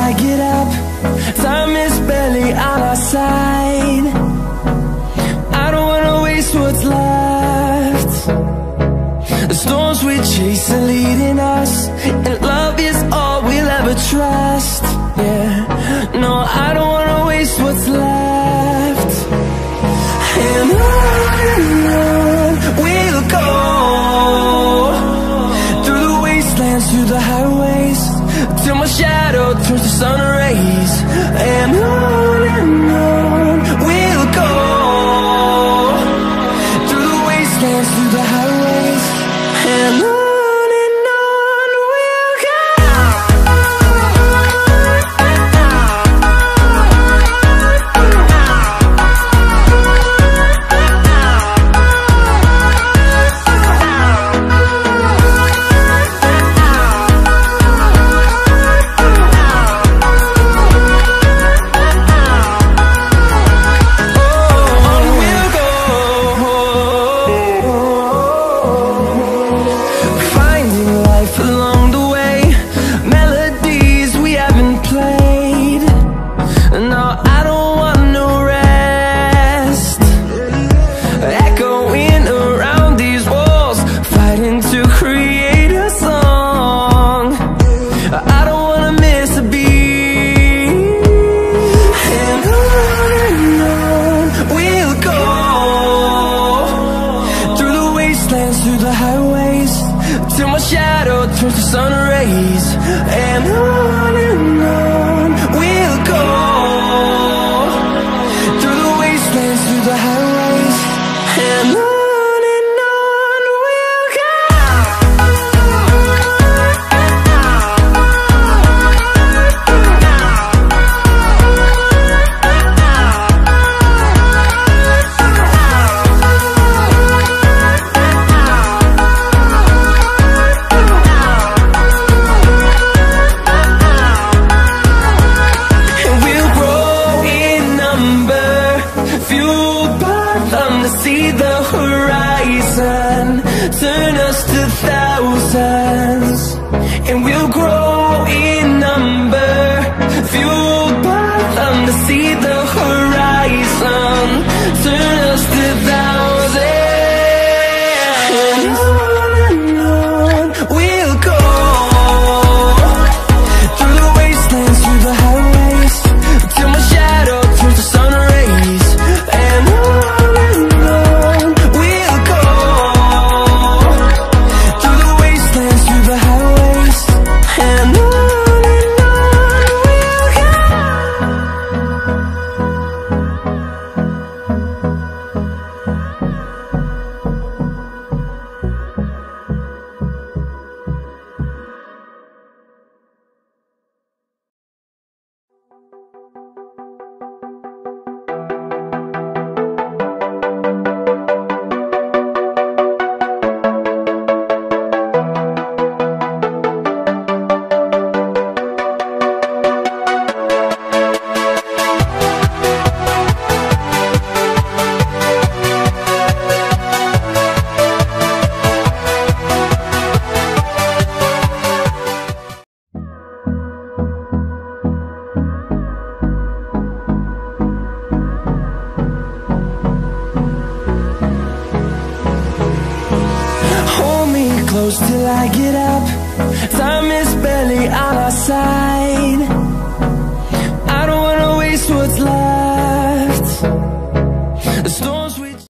I get up. Time is barely on our side. I don't wanna waste what's left. The storms we chase are leading us, and love is all we'll ever trust. Yeah, no, I don't wanna waste what's left. And on we'll go, through the wastelands, through the highways, till my shadow turns to sun rays. And on we'll go, through the wastelands, through the highways, and on we'll go. Turns to sun rays, and on we'll go, through the wastelands, through the highways, and on we'll go. Turn us to thousands, and we'll grow in number, fueled by them to see the horizon. Turn us to thousands, and on we'll go, through the wastelands, through the highways, till my shadow turns to sun rays. And on we'll go, through the wastelands, through the highways, and on we'll go. Close till I get up. Time is barely on our side.